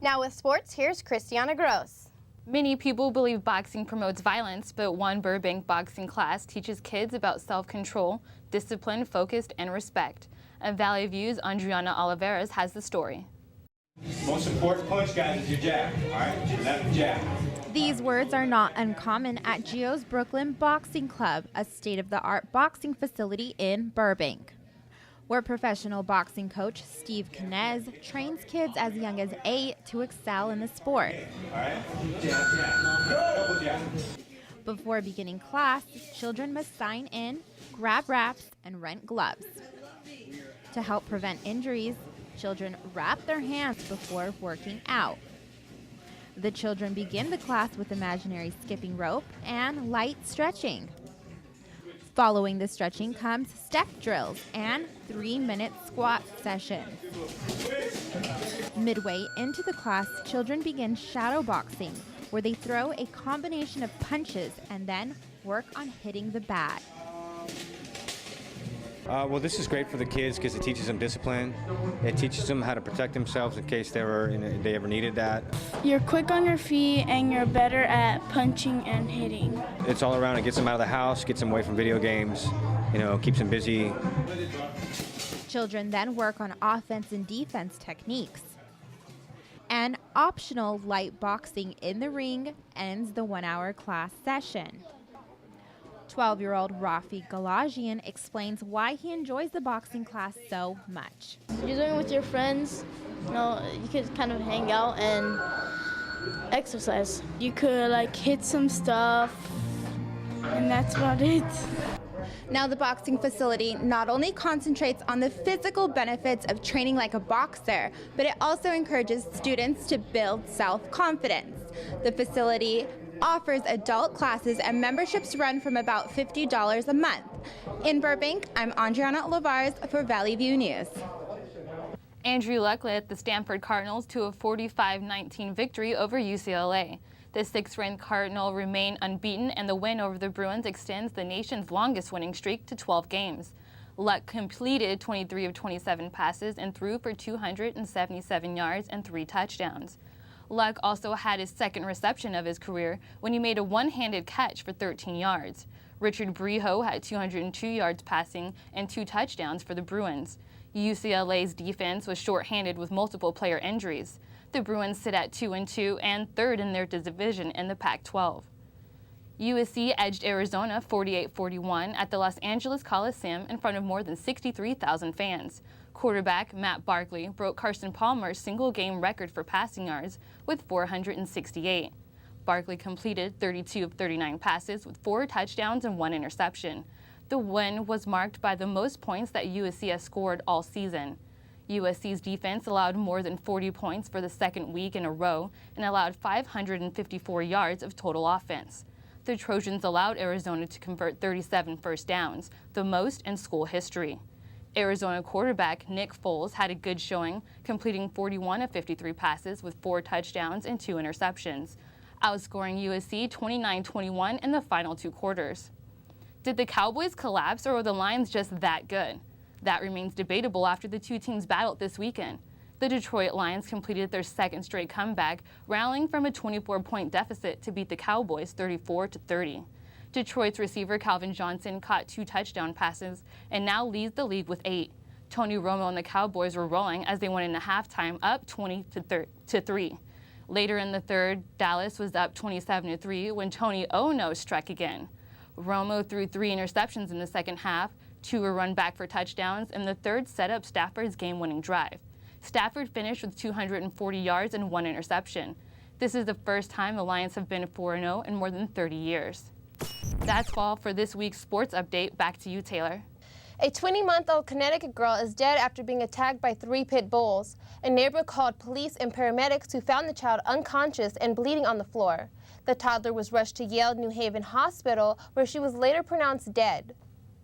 Now with sports, here's Christiana Gross. Many people believe boxing promotes violence, but one Burbank boxing class teaches kids about self-control, discipline, focus, and respect. And Valley View's Adriana Oliveras has the story. Most important punch, guys, is your jab. All right, your left jab. These words are not uncommon at Gio's Brooklyn Boxing Club, a state-of-the-art boxing facility in Burbank, where professional boxing coach Steve Knez trains kids as young as 8 to excel in the sport. All right, jab, jab. Double jab. Before beginning class, children must sign in, grab wraps, and rent gloves. To help prevent injuries, children wrap their hands before working out. The children begin the class with imaginary skipping rope and light stretching. Following the stretching comes step drills and 3-minute squat sessions. Midway into the class, children begin shadow boxing, where they throw a combination of punches and then work on hitting the bat. Well, this is great for the kids because it teaches them discipline. It teaches them how to protect themselves in case they ever needed that. You're quick on your feet and you're better at punching and hitting. It's all around. It gets them out of the house, gets them away from video games, keeps them busy. Children then work on offense and defense techniques. And optional light boxing in the ring ends the 1-hour class session. 12-year-old Rafi Galajian explains why he enjoys the boxing class so much. You're doing it with your friends. You could kind of hang out and exercise. You could hit some stuff, and that's about it. Now the boxing facility not only concentrates on the physical benefits of training like a boxer, but it also encourages students to build self-confidence. The facility offers adult classes and memberships run from about $50 a month. In Burbank, I'm Adriana Olivares for Valley View News. Andrew Luck led the Stanford Cardinals to a 45-19 victory over UCLA. The 6th-ranked Cardinal remain unbeaten, and the win over the Bruins extends the nation's longest winning streak to 12 games. Luck completed 23 of 27 passes and threw for 277 yards and 3 touchdowns. Luck also had his second reception of his career when he made a one-handed catch for 13 yards. Richard Breho had 202 yards passing and 2 touchdowns for the Bruins. UCLA's defense was shorthanded with multiple player injuries. The Bruins sit at 2-2 and 3rd in their division in the Pac-12. USC edged Arizona 48-41 at the Los Angeles Coliseum in front of more than 63,000 fans. Quarterback Matt Barkley broke Carson Palmer's single-game record for passing yards with 468. Barkley completed 32 of 39 passes with 4 touchdowns and 1 interception. The win was marked by the most points that USC has scored all season. USC's defense allowed more than 40 points for the second week in a row and allowed 554 yards of total offense. The Trojans allowed Arizona to convert 37 first downs, the most in school history. Arizona quarterback Nick Foles had a good showing, completing 41 of 53 passes with 4 touchdowns and 2 interceptions, outscoring USC 29-21 in the final 2 quarters. Did the Cowboys collapse, or were the Lions just that good? That remains debatable after the 2 teams battled this weekend. The Detroit Lions completed their 2nd straight comeback, rallying from a 24-point deficit to beat the Cowboys 34-30. Detroit's receiver Calvin Johnson caught 2 touchdown passes and now leads the league with 8. Tony Romo and the Cowboys were rolling as they went into halftime up 20-3. Later in the 3rd, Dallas was up 27-3 when Tony Ono struck again. Romo threw 3 interceptions in the second half, 2 were run back for touchdowns, and the 3rd set up Stafford's game-winning drive. Stafford finished with 240 yards and 1 interception. This is the first time the Lions have been 4-0 in more than 30 years. That's all for this week's sports update. Back to you, Taylor. A 20-month-old Connecticut girl is dead after being attacked by 3 pit bulls. A neighbor called police and paramedics, who found the child unconscious and bleeding on the floor. The toddler was rushed to Yale New Haven Hospital, where she was later pronounced dead.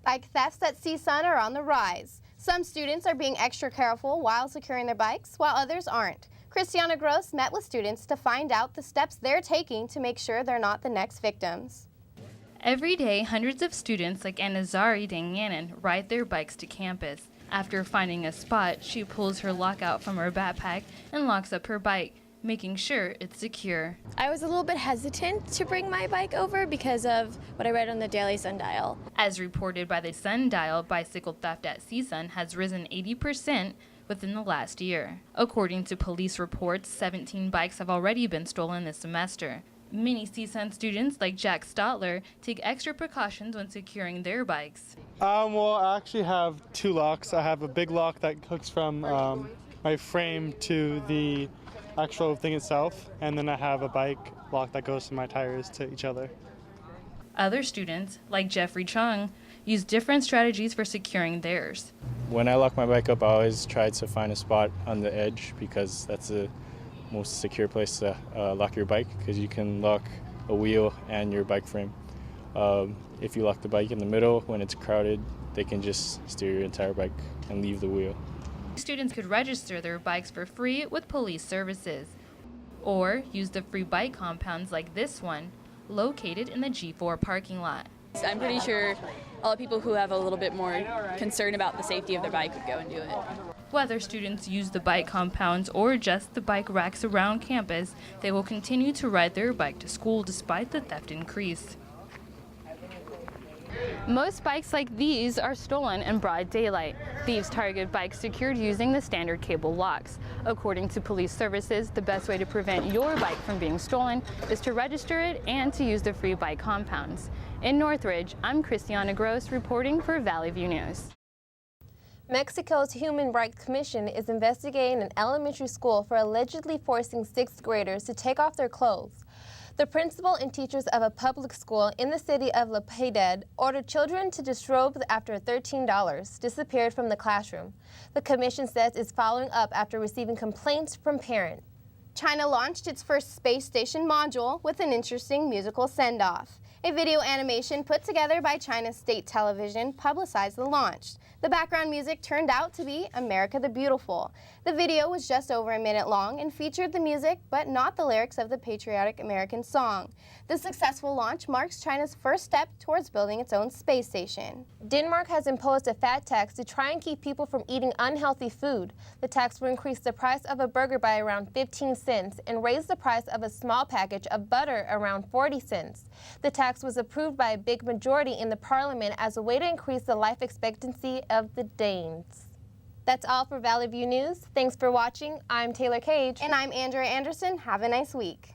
Bike thefts at CSUN are on the rise. Some students are being extra careful while securing their bikes, while others aren't. Christiana Gross met with students to find out the steps they're taking to make sure they're not the next victims. Every day, hundreds of students like Anazari Danganan ride their bikes to campus. After finding a spot, she pulls her lockout from her backpack and locks up her bike. making sure it's secure. I was a little bit hesitant to bring my bike over because of what I read on the Daily Sundial. As reported by the Sundial, bicycle theft at CSUN has risen 80% within the last year. According to police reports, 17 bikes have already been stolen this semester. Many CSUN students, like Jack Stotler, take extra precautions when securing their bikes. Well, I actually have two locks. I have a big lock that hooks from my frame to the actual thing itself, and then I have a bike lock that goes to my tires to each other. Other students, like Jeffrey Chung, use different strategies for securing theirs. When I lock my bike up, I always try to find a spot on the edge because that's the most secure place to lock your bike, because you can lock a wheel and your bike frame. If you lock the bike in the middle, when it's crowded, they can just steer your entire bike and leave the wheel. Students could register their bikes for free with police services, or use the free bike compounds like this one, located in the G4 parking lot. I'm pretty sure all the people who have a little bit more concern about the safety of their bike would go and do it. Whether students use the bike compounds or just the bike racks around campus, they will continue to ride their bike to school despite the theft increase. Most bikes like these are stolen in broad daylight. Thieves target bikes secured using the standard cable locks. According to police services, the best way to prevent your bike from being stolen is to register it and to use the free bike compounds. In Northridge, I'm Christiana Gross reporting for Valley View News. Mexico's Human Rights Commission is investigating an elementary school for allegedly forcing sixth graders to take off their clothes. The principal and teachers of a public school in the city of La Piedad ordered children to disrobe after $13 disappeared from the classroom. The commission says it's following up after receiving complaints from parents. China launched its first space station module with an interesting musical send-off. A video animation put together by China's state television publicized the launch. The background music turned out to be America the Beautiful. The video was just over a minute long and featured the music but not the lyrics of the patriotic American song. The successful launch marks China's first step towards building its own space station. Denmark has imposed a fat tax to try and keep people from eating unhealthy food. The tax will increase the price of a burger by around 15 cents and raise the price of a small package of butter around 40 cents. The tax was approved by a big majority in the parliament as a way to increase the life expectancy of the Danes. That's all for Valley View News. Thanks for watching. I'm Taylor Cage. And I'm Andrea Anderson. Have a nice week.